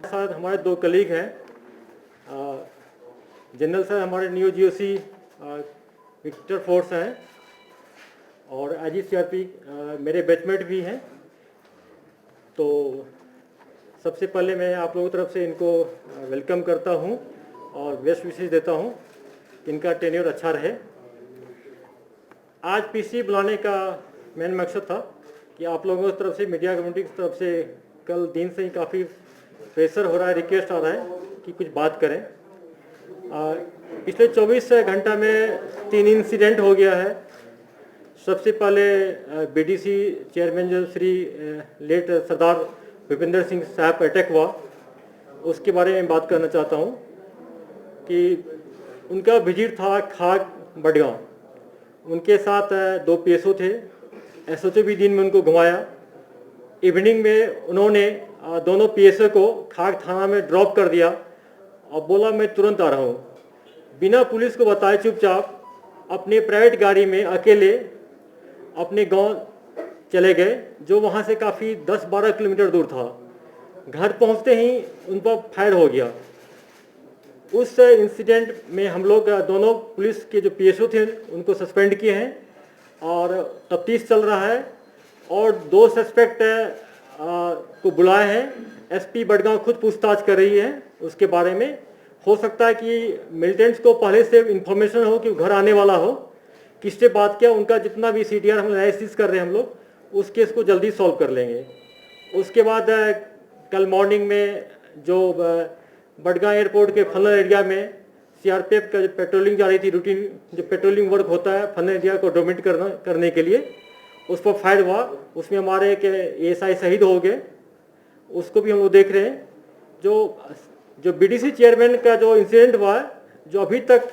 साथ हमारे दो कलीग हैं, जनरल सर हमारे न्यू जीओसी विक्टर फोर्स हैं और आईजीसीआरपी मेरे बैचमेट भी हैं। तो सबसे पहले मैं आप लोगों की तरफ से इनको वेलकम करता हूं और बेस्ट विशेष देता हूं कि इनका टेन्योर अच्छा रहे। आज पीसी बुलाने का मेन मकसद था कि आप लोगों की तरफ से, मीडिया कम्युनिटी की तरफ से कल दिन से ही काफ़ी प्रेशर हो रहा है, रिक्वेस्ट आ रहा है कि कुछ बात करें। पिछले 24 घंटा में 3 इंसिडेंट हो गया है। सबसे पहले बीडीसी चेयरमैन जो श्री लेट सरदार भूपेंद्र सिंह साहब पर अटैक हुआ, उसके बारे में बात करना चाहता हूं कि उनका विजिट था खाग बडगांव। उनके साथ 2 पीएसओ थे, एसएचओ भी दिन में उनको घुमाया। इवनिंग में उन्होंने दोनों पीएसओ को खाग थाना में ड्रॉप कर दिया और बोला मैं तुरंत आ रहा हूँ। बिना पुलिस को बताए चुपचाप अपने प्राइवेट गाड़ी में अकेले अपने गांव चले गए, जो वहाँ से काफ़ी 10-12 किलोमीटर दूर था। घर पहुँचते ही उन पर फायर हो गया। उस इंसिडेंट में हम लोग दोनों पुलिस के जो पीएसओ थे उनको सस्पेंड किए हैं और तफ्तीश चल रहा है और 2 सस्पेक्ट को बुलाए हैं। एसपी बडगांव खुद पूछताछ कर रही है उसके बारे में। हो सकता है कि मिलिटेंट्स को पहले से इन्फॉर्मेशन हो कि घर आने वाला हो, किससे बात किया, उनका जितना भी सीटीआर हम एनालिसिस कर रहे हैं हम लोग, उस केस को जल्दी सॉल्व कर लेंगे। उसके बाद कल मॉर्निंग में जो बडगांव एयरपोर्ट के फनल एरिया में सीआरपीएफ का जो पेट्रोलिंग जा रही थी, रूटीन जो पेट्रोलिंग वर्क होता है फनल एरिया को डोमिनेट करने के लिए, उस पर फायर हुआ। उसमें हमारे एक एएसआई शहीद हो गए, उसको भी हम लोग देख रहे हैं। जो बीडीसी चेयरमैन का जो इंसिडेंट हुआ है, जो अभी तक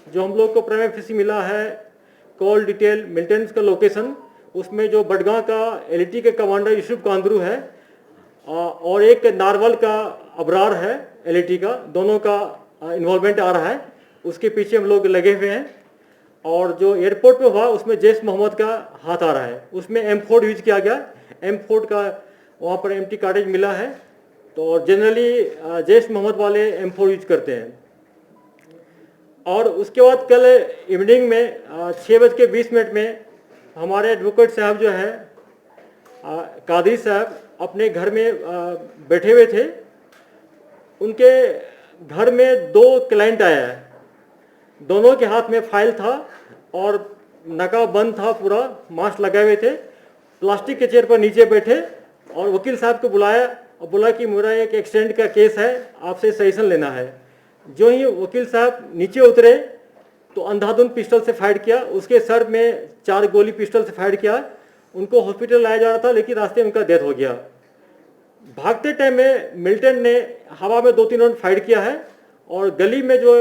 जो हम लोग को प्राइम ऑफिस मिला है कॉल डिटेल मिलिटेंट्स का लोकेशन, उसमें जो बडगांव का एलईटी के कमांडर यूसुफ कांदरू है और एक नारवल का अबरार है एलईटी का, दोनों का इन्वॉल्वमेंट आ रहा है। उसके पीछे हम लोग लगे हुए हैं। और जो एयरपोर्ट पे हुआ उसमें जैश मोहम्मद का हाथ आ रहा है। उसमें M4 यूज किया गया। M4 का वहाँ पर एम्प्टी कार्टेज मिला है। तो जनरली जैश मोहम्मद वाले M4 यूज करते हैं। और उसके बाद कल इवनिंग में 6:20 में हमारे एडवोकेट साहब जो है कादरी साहब अपने घर में बैठे हुए थे। उनके घर में 2 क्लाइंट आया है। दोनों के हाथ में फाइल था और नकाब बंद था, पूरा मास्क लगाए हुए थे। प्लास्टिक के चेयर पर नीचे बैठे और वकील साहब को बुलाया और बोला कि मेरा एक एक्सीडेंट का केस है, आपसे सजेशन लेना है। जो ही वकील साहब नीचे उतरे तो अंधाधुंध पिस्टल से फायर किया। उसके सर में 4 गोली पिस्टल से फायर किया। उनको हॉस्पिटल लाया जा रहा था, लेकिन रास्ते में उनका डेथ हो गया। भागते टाइम में मिलिटेंट ने हवा में 2-3 राउंड फायर किया है और गली में जो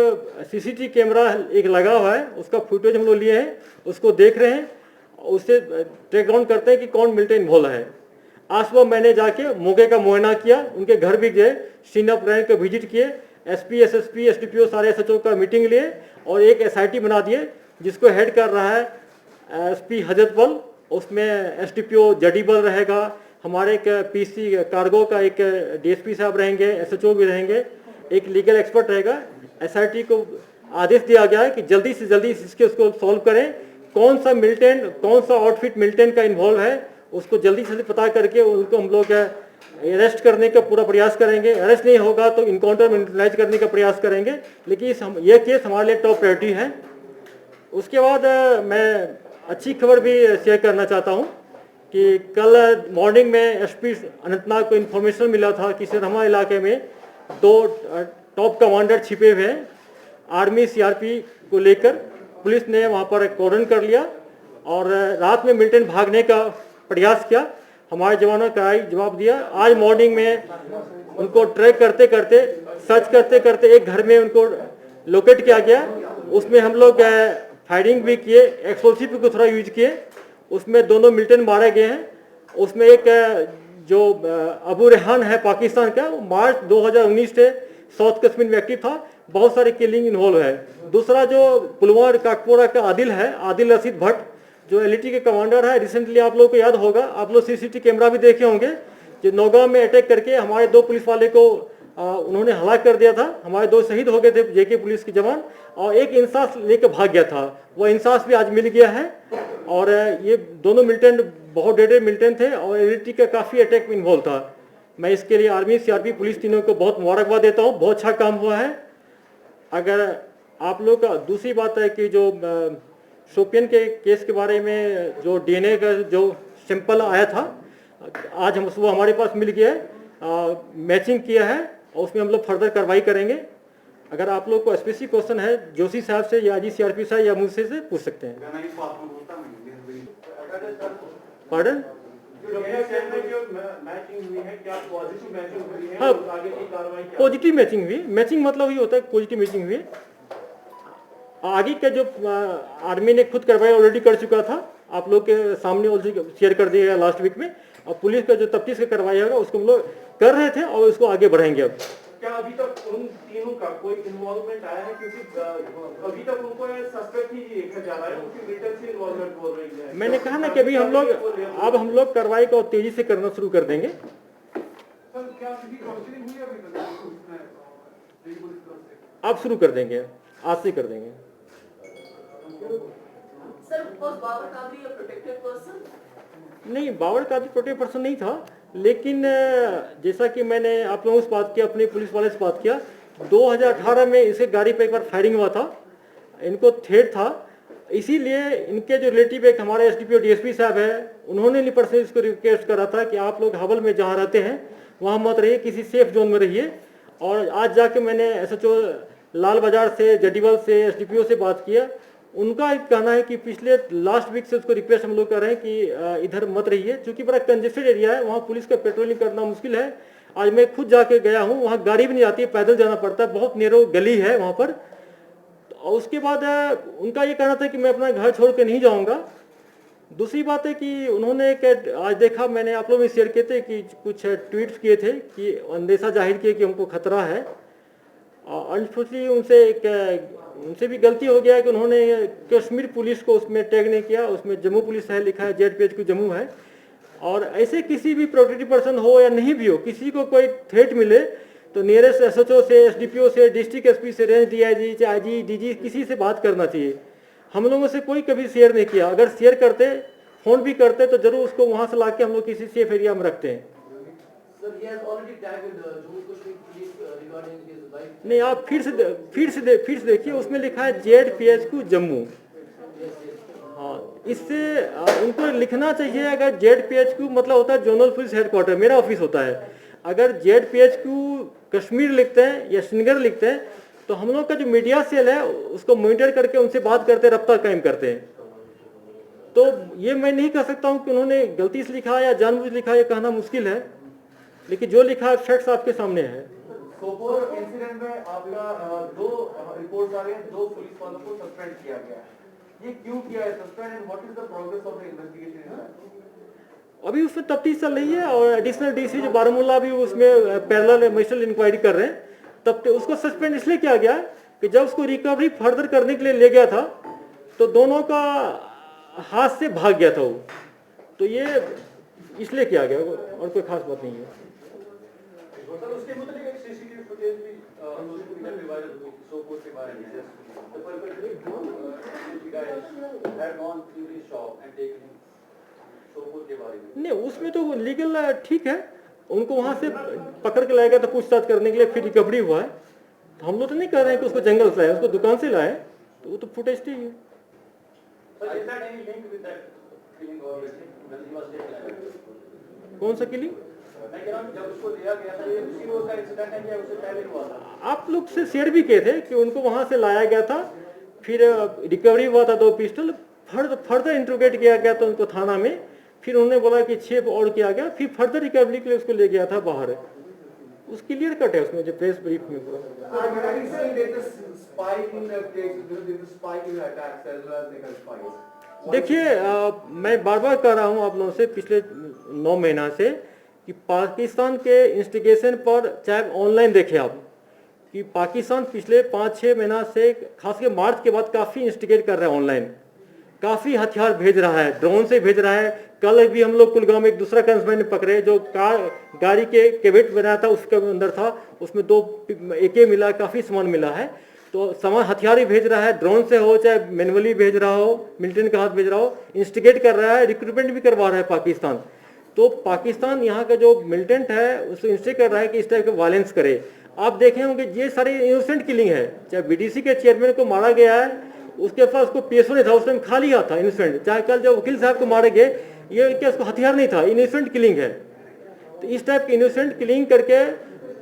सीसीटीवी कैमरा एक लगा हुआ है उसका फुटेज हम लोग लिए हैं, उसको देख रहे हैं, उससे ट्रैक डाउन करते हैं कि कौन मिलिटेंट इन्वॉल्व है। आज सुबह मैंने जाके मौके का मुआयना किया, उनके घर भी गए, सीन ऑफ रैंक को विजिट किए, एसपी, एसएसपी, एसडीपीओ सारे एसएचओ का मीटिंग लिए और एक एसआईटी बना दिए जिसको हेड कर रहा है एसपी हजरतबल। उसमें एसडीपीओ जडीबल रहेगा, हमारे एक पीसी कार्गो का एक डीएसपी साहब रहेंगे, एसएचओ भी रहेंगे, एक लीगल एक्सपर्ट रहेगा। एसआईटी को आदेश दिया गया है कि जल्दी से जल्दी इसके उसको सॉल्व करें। कौन सा मिलिटेंट, कौन सा आउटफिट मिलिटेंट का इन्वॉल्व है, उसको जल्दी से पता करके उनको हम लोग अरेस्ट करने का पूरा प्रयास करेंगे। अरेस्ट नहीं होगा तो इनकाउंटर में न्यूट्रलाइज करने का प्रयास करेंगे, लेकिन ये केस हमारे लिए टॉप प्रायोरिटी है। उसके बाद मैं अच्छी खबर भी शेयर करना चाहता हूँ कि कल मॉर्निंग में एसपी अनंतनाग को इन्फॉर्मेशन मिला था कि सिरहमा इलाके में 2 टॉप कमांडर छिपे हुए हैं। आर्मी सीआरपी को लेकर पुलिस ने वहाँ पर कॉर्डन कर लिया और रात में मिलिटेंट भागने का प्रयास किया। हमारे जवानों का जवाब दिया। आज मॉर्निंग में उनको ट्रैक करते करते, सर्च करते करते एक घर में उनको लोकेट किया गया। उसमें हम लोग फायरिंग भी किए, एक्सप्लोसिव को थोड़ा यूज किए। उसमें दोनों मिलिटेंट मारे गए हैं। उसमें एक जो अबू रेहान है पाकिस्तान का, वो मार्च 2019 से साउथ कश्मीर में एक्टिव था, बहुत सारे किलिंग इन्वॉल्व है। दूसरा जो पुलवामा काकपोरा का आदिल है, आदिल रशीद भट्ट, जो एलईटी के कमांडर है। रिसेंटली आप लोगों को याद होगा, आप लोग सीसीटीवी कैमरा भी देखे होंगे, जो नौगांव में अटैक करके हमारे 2 पुलिस वाले को उन्होंने हलाक कर दिया था। हमारे 2 शहीद हो गए थे जेके पुलिस के जवान, और एक इंसास लेकर भाग गया था। वो इंसास भी आज मिल गया है। और ये दोनों मिलिटेंट बहुत डेडे मिलिटेंट थे और एलटी का काफ़ी अटैक में इन्वॉल्व था। मैं इसके लिए आर्मी, सीआरपी, पुलिस तीनों को बहुत मुबारकबाद देता हूँ। बहुत अच्छा काम हुआ है। अगर आप लोग का दूसरी बात है कि जो शोपियन के केस के बारे में जो डीएनए का जो सैंपल आया था, आज हम सुबह हमारे पास मिल गया है, मैचिंग किया है और उसमें हम लोग फर्दर कार्रवाई करेंगे। अगर आप लोग को स्पेसिफिक क्वेश्चन है जोशी साहब से या सीआरपी साहब या मुझसे से पूछ सकते हैं। पार्डन? हाँ, पॉजिटिव मैचिंग हुई। मैचिंग मतलब ही होता है पॉजिटिव मैचिंग हुई। आगे का जो आर्मी ने खुद कार्रवाई ऑलरेडी कर चुका था, आप लोग के सामने ऑलरेडी शेयर कर दिया गया लास्ट वीक में। और पुलिस का जो तफ्तीश का कार्रवाई होगा उसको हम लोग कर रहे थे और उसको आगे बढ़ाएंगे। अब क्या अभी तक उन तीनों का कोई इन्वॉल्वमेंट आया है? क्योंकि अभी तक उनको सस्पेक्ट ही देखा जा रहा है, उनकी मिलिटेंसी इन्वॉल्वमेंट बोल रही है। मैंने कहा ना कि अभी हम लोग कार्रवाई को तेजी से करना शुरू कर देंगे। आप शुरू कर देंगे, आज से कर देंगे। नहीं, बाबर कादरी प्रोटेक्टेड पर्सन नहीं था, लेकिन जैसा कि मैंने आप लोगों से बात किया, अपने पुलिस वाले से बात किया, 2018 में इसके गाड़ी पे एक बार फायरिंग हुआ था, इनको थ्रेट था। इसीलिए इनके जो रिलेटिव एक हमारे एसडीपी और डीएसपी साहब है, उन्होंने पर्सनली इसको रिक्वेस्ट करा था कि आप लोग हवल में जहाँ रहते हैं वहाँ मत रहिए, किसी सेफ जोन में रहिए। और आज जाके मैंने एसएचओ लाल बाजार से, जडीवाल से, एसडीपीओ से बात किया। उनका एक कहना है कि पिछले लास्ट वीक से उसको रिक्वेस्ट हम लोग कर रहे हैं कि इधर मत रहिए, क्योंकि बड़ा कंजेस्टेड एरिया है, वहाँ पुलिस का पेट्रोलिंग करना मुश्किल है। आज मैं खुद जाके गया हूँ, वहाँ गाड़ी भी नहीं आती है, पैदल जाना पड़ता है, बहुत नैरो गली है वहाँ पर। और उसके बाद उनका ये कहना था कि मैं अपना घर छोड़ के नहीं जाऊँगा। दूसरी बात है कि उन्होंने एक आज देखा, मैंने आप लोगों में शेयर किए थे कि कुछ ट्वीट्स किए थे कि अंदेशा जाहिर किए कि हमको खतरा है। अनफॉर्चुनेटली उनसे भी गलती हो गया है कि उन्होंने कश्मीर पुलिस को उसमें टैग नहीं किया। उसमें जम्मू पुलिस है लिखा है, ZPHQ जम्मू है। और ऐसे किसी भी प्रोटेक्टेड पर्सन हो या नहीं भी हो, किसी को कोई थ्रेट मिले तो नियरेस्ट एसएचओ से, एसडीपीओ से, डिस्ट्रिक्ट एसपी से, रेंज डीआईजी, आईजी, डीजी, किसी से बात करना चाहिए। हम लोगों से कोई कभी शेयर नहीं किया। अगर शेयर करते, फोन भी करते, तो जरूर उसको वहाँ से ला के हम लोग किसी सेफ एरिया में रखते हैं। नहीं, आप फिर से देखिए, उसमें लिखा है ZPHQ जम्मू। हाँ, इससे उनको लिखना चाहिए। अगर ZPHQ मतलब होता है जोनल पुलिस हेडक्वार्टर, मेरा ऑफिस होता है। अगर ZPHQ कश्मीर लिखते हैं या श्रीनगर लिखते हैं तो हम लोग का जो मीडिया सेल है उसको मॉनिटर करके उनसे बात करते, रब्ता कायम करते हैं। तो ये मैं नहीं कह सकता हूँ कि उन्होंने गलती से लिखा या जानबूझ लिखा, ये कहना मुश्किल है, लेकिन जो लिखा है फैक्ट्स आपके सामने है। सोपोर इंसिडेंट में आपका 2 रिपोर्ट्स आ रहे हैं, 2 पुलिस वालों को सस्पेंड किया गया है। ये क्यों किया है suspend, and what is the progress of the investigation? अभी उसमें तफ्तीश चल रही है और एडिशनल डीसी जो बारामूला भी उसमें पैरेलल मजिस्ट्रेट इंक्वायरी कर रहे हैं। तब उसको सस्पेंड इसलिए किया गया कि जब उसको रिकवरी फर्दर करने के लिए ले गया था तो दोनों का हाथ से भाग गया था वो, तो ये इसलिए किया गया और कोई खास बात नहीं है। उसके मतलब एक सीसीटीवी फुटेज भी इधर भी वायरल हुई सोपोर के बारे में। नहीं, उसमें तो लीगल ठीक है, उनको वहाँ से पकड़ के लाया गया तो पूछताछ करने के लिए, फिर रिकवरी हुआ है। तो हम लोग तो नहीं कह रहे हैं कि उसको जंगल से लाए, उसको दुकान से लाए, तो वो तो फुटेज थी। कौन सा किलिंग? आप लोग से शेयर भी किए थे कि उनको वहां से लाया गया था, फिर रिकवरी हुआ था 2 पिस्टल, फर्दर इंट्रोगेट किया गया था उनको थाना में, फिर उन्होंने बोला कि 6 और किया गया, फिर फर्दर रिकवरी के लिए उसको ले गया था बाहर। उसकी क्लियर कट है उसमें जो प्रेस ब्रीफ में पूरा। देखिए, मैं बार बार कह रहा हूँ आप लोगों से पिछले 9 महीना से कि पाकिस्तान के इंस्टिगेशन पर, चाहे ऑनलाइन देखें आप, कि पाकिस्तान पिछले 5-6 महीना से, खासकर मार्च के बाद, काफ़ी इंस्टिगेट कर रहा है ऑनलाइन। काफ़ी हथियार भेज रहा है, ड्रोन से भेज रहा है। कल भी हम लोग कुलगांव में एक दूसरा कंसमेंट पकड़े जो गाड़ी के कैबिनेट बनाया था उसके अंदर था, उसमें 2 AK मिला, काफ़ी सामान मिला है। तो सामान हथियार ही भेज रहा है, ड्रोन से हो चाहे मैनुअली भेज रहा हो, मिलिटेंट का हाथ भेज रहा हो, इंस्टिगेट कर रहा है, रिक्रूटमेंट भी करवा रहा है पाकिस्तान। तो पाकिस्तान यहाँ का जो मिलिटेंट है उसको इंस्टिगेट कर रहा है कि इस टाइप का वायलेंस करे। आप देखे होंगे ये सारी इनोसेंट किलिंग है, चाहे BDC के चेयरमैन को मारा गया है, उसके पास उसको PSO नहीं था, उस टाइम खाली हाथ था, इनोसेंट। चाहे कल जो वकील साहब को मारे गए, ये क्या उसको हथियार नहीं था, इनोसेंट किलिंग है। तो इस टाइप की इनोसेंट किलिंग करके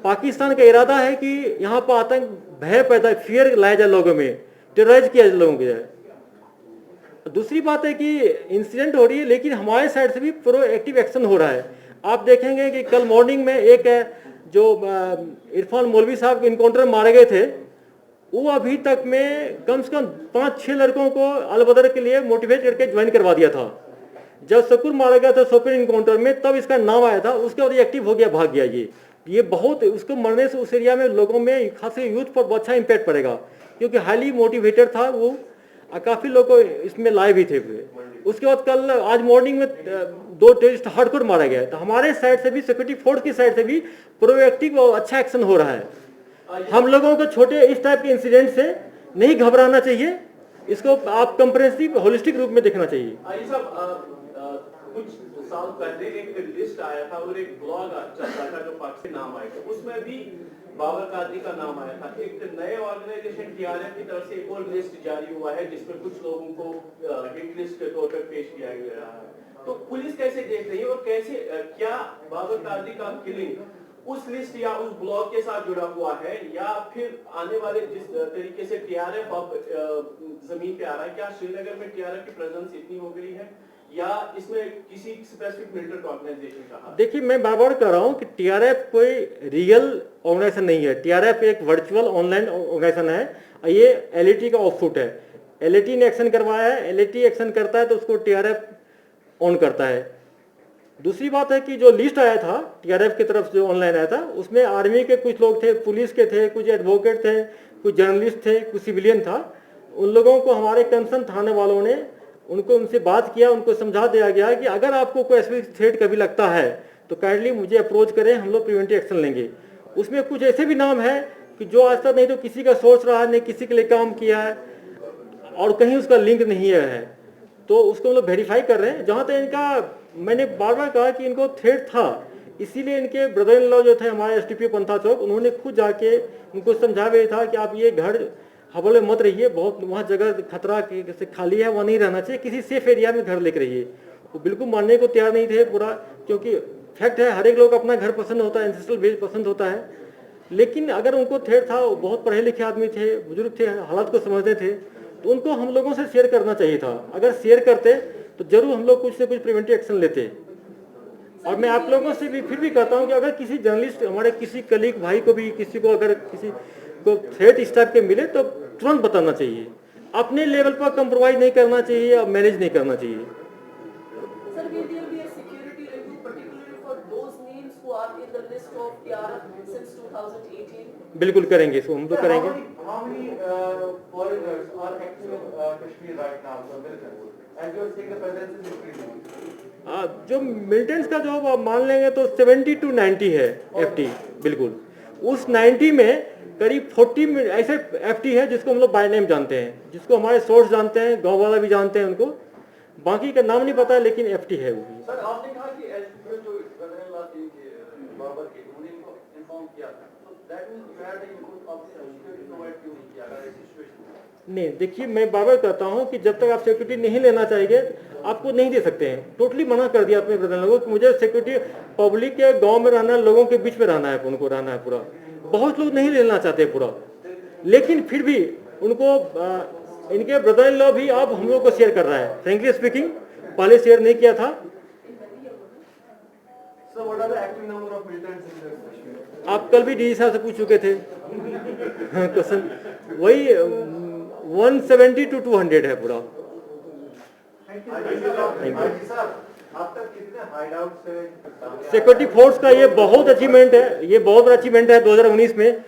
पाकिस्तान का इरादा है कि यहाँ पर आतंक भय पैदा, फियर लाया जाए लोगों में, टेरराइज किया जाए लोगों को। दूसरी बात है कि इंसिडेंट हो रही है लेकिन हमारे साइड से भी प्रोएक्टिव एक्शन हो रहा है। आप देखेंगे कि कल मॉर्निंग में एक जो इरफान मौलवी साहब इनकाउंटर मारे गए थे, वो अभी तक में कम से कम 5-6 लड़कों को अलबदर के लिए मोटिवेट करके ज्वाइन करवा दिया था। जब शकुर मारा गया था सोपिन इनकाउंटर में, तब इसका नाम आया था, उसके बाद एक्टिव हो गया, भाग गया। ये बहुत, उसको मरने से उस एरिया में लोगों में खासे यूथ पर बहुत अच्छा इम्पैक्ट पड़ेगा, क्योंकि हाईली मोटिवेटेड था वो, काफ़ी लोग इसमें लाए भी थे। उसके बाद कल आज मॉर्निंग में 2 टेररिस्ट हार्डकोर मारा गया। तो हमारे साइड से भी, सिक्योरिटी फोर्स की साइड से भी प्रोएक्टिव और अच्छा एक्शन हो रहा है। हम लोगों को छोटे इस टाइप के इंसिडेंट से नहीं घबराना चाहिए, इसको आप कंप्रेहेंसिव होलिस्टिक रूप में देखना चाहिए। कुछ साल पहले एक लिस्ट आया था और एक ब्लॉग चलता था जो पाकिस्तान नाम आया था, उसमें भी बाबर कादरी का नाम आया था। एक नए ऑर्गेनाइजेशन TRF की तरफ से एक और लिस्ट जारी हुआ है जिसमें कुछ लोगों को हिट लिस्ट के तौर पर पेश किया गया है। तो पुलिस कैसे देख रही है और कैसे, क्या बाबर कादरी का किलिंग उस लिस्ट या उस ब्लॉग के साथ जुड़ा हुआ है, या फिर आने वाले जिस तरीके से TRF अब जमीन पे आ रहा है, क्या श्रीनगर में TRF की प्रेजेंस इतनी हो गई है या इसमें किसी स्पेसिफिक मिलिटेंट ऑर्गेनाइजेशन का? देखिए, मैं बार बार कह रहा हूँ कि TRF कोई रियल ऑर्गेनाइजेशन नहीं है। TRF एक वर्चुअल ऑनलाइन ऑर्गेनाइजेशन है। ये LAT का ऑफशूट है। LAT ने एक्शन करवाया है, LAT एक्शन करता है तो उसको TRF ऑन करता है। दूसरी बात है कि जो लिस्ट आया था TRF की तरफ जो ऑनलाइन आया था, उसमें आर्मी के कुछ लोग थे, पुलिस के थे, कुछ एडवोकेट थे, कुछ जर्नलिस्ट थे, कुछ सिविलियन था। उन लोगों को हमारे कंसर्न थाने वालों ने उनसे बात किया, उनको समझा दिया गया कि अगर आपको कोई ऐसी थ्रेट कभी लगता है तो काइंडली मुझे अप्रोच करें, हम लोग प्रिवेंटिव एक्शन लेंगे। उसमें कुछ ऐसे भी नाम है कि जो आज तक नहीं तो किसी का सोच रहा है, नहीं किसी के लिए काम किया है और कहीं उसका लिंक नहीं है, तो उसको हम लोग वेरीफाई कर रहे हैं। जहाँ तक इनका, मैंने बार बार कहा कि इनको थ्रेट था, इसीलिए इनके ब्रदर इन लॉ जो थे हमारे SDPO पंथा चौक, उन्होंने खुद जाके उनको समझा भी था कि आप ये घर हवाले मत रहिए, बहुत वहाँ जगह खतरा से खाली है, वहाँ नहीं रहना चाहिए, किसी सेफ एरिया में घर लेकर रहिए। वो बिल्कुल मानने को तैयार नहीं थे पूरा, क्योंकि फैक्ट है हर एक लोग अपना घर पसंद होता है, एंसेस्ट्रल बेस पसंद होता है। लेकिन अगर उनको थ्रेट था, वो बहुत पढ़े लिखे आदमी थे, बुजुर्ग थे, हालात को समझते थे, तो उनको हम लोगों से शेयर करना चाहिए था। अगर शेयर करते तो जरूर हम लोग कुछ से कुछ प्रिवेंटिव एक्शन लेते। और मैं आप लोगों से भी फिर भी कहता हूँ कि अगर किसी जर्नलिस्ट, हमारे किसी कलीग भाई को भी, किसी को अगर किसी को थ्रेट इस टाइप के मिले तो तुरंत बताना चाहिए। अपने लेवल पर कंप्रोमाइज नहीं करना चाहिए और मैनेज नहीं करना चाहिए। Sir, will there be a security review particularly for those names who are in the list of TRF since 2018? बिल्कुल करेंगे, इसको हम तो करेंगे। How many foreigners are active in Kashmir right now, so militants? And you are saying the presence is increasing. जो militants का जो आप मान लेंगे तो 70 to 90 है FT, बिल्कुल। उस 90 में करीब 40 ऐसे FT है जिसको हम लोग बाय नेम जानते हैं, जिसको हमारे सोर्स जानते हैं, गांव वाला भी जानते हैं उनको, बाकी का नाम नहीं पता है, लेकिन FT है वो भी। सर, आपने कहा कि SDPO जो ब्रदर-इन-लॉ थे बाबर के, उन्होंने इनको इन्फॉर्म किया था, तो दैट मींस यू हैड इनको आप सिक्योरिटी प्रोवाइड क्यों नहीं किया अगर ऐसी सिचुएशन? नहीं, देखिए, मैं बार बार कहता हूँ कि जब तक आप सिक्योरिटी नहीं लेना चाहिए आपको नहीं दे सकते हैं। टोटली मना कर दिया अपने ब्रदर लोगों को, मुझे सिक्योरिटी पब्लिक के गांव में रहना है, लोगों के बीच में रहना है, उनको रहना है पूरा। बहुत लोग नहीं लेना चाहते पूरा, लेकिन फिर भी उनको इनके ब्रदर इन लॉ भी अब हम लोग को शेयर कर रहा है। फ्रेंकली स्पीकिंग, पहले शेयर नहीं किया था। So what are the active number of militants in Kashmir? आप कल भी DG साहब से पूछ चुके थे क्वेश्चन, वही 170 to 200 है पूरा। अब तक कितने हाइडआउट से सिक्योरिटी फोर्स का ये बहुत अचीवमेंट है, ये बहुत बड़ा अचीवमेंट है 2019 में।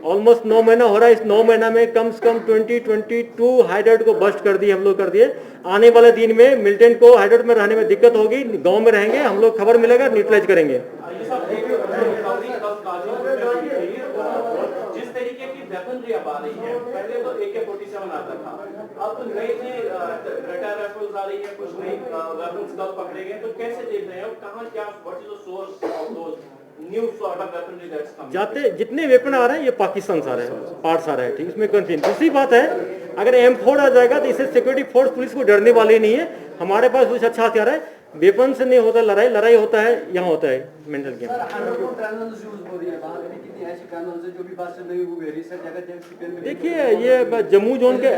ऑलमोस्ट 9 महीना हो रहा है। इस 9 महीना में कम से कम 22 हाइड्रेट को बस्ट कर दिए, हम लोग कर दिए। आने वाले दिन में मिलिटेंट को हाइड्रेट में रहने में दिक्कत होगी, गांव में रहेंगे, हम लोग खबर मिलेगा न्यूट्रलाइज करेंगे। जिस तरीके की वेपनरी अब आ रही है, पहले तो AK-47 आता था, अब तो नई रटा राइफल्स आ रही है, कुछ नई वेपन्स कल पकड़े गए, तो कैसे देख रहे हैं कहां क्या, what is the source of those new sort of weaponry that's coming? जाते जितने वेपन आ रहे हैं ये पाकिस्तान से आ रहे हैं, पार्ट्स आ रहे हैं, ठीक, इसमें कंफ्यूजन। दूसरी बात है, अगर M4 आ जाएगा तो इससे सिक्योरिटी फोर्स पुलिस को डरने वाली नहीं है। हमारे पास कुछ अच्छा हथियार है, वेपन से नहीं होता लड़ाई, लड़ाई होता है यहाँ होता है मेंटल गेम। देखिए ये जम्मू जोन के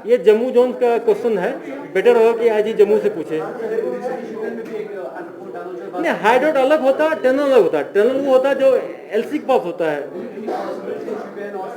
ये जम्मू जोन का क्वेश्चन है, बेटर होगा कि आज ही जम्मू से पूछे। नहीं, हाइड्रोट अलग होता है, टनल अलग होता है। टनल वो होता है जो LC के पास होता है।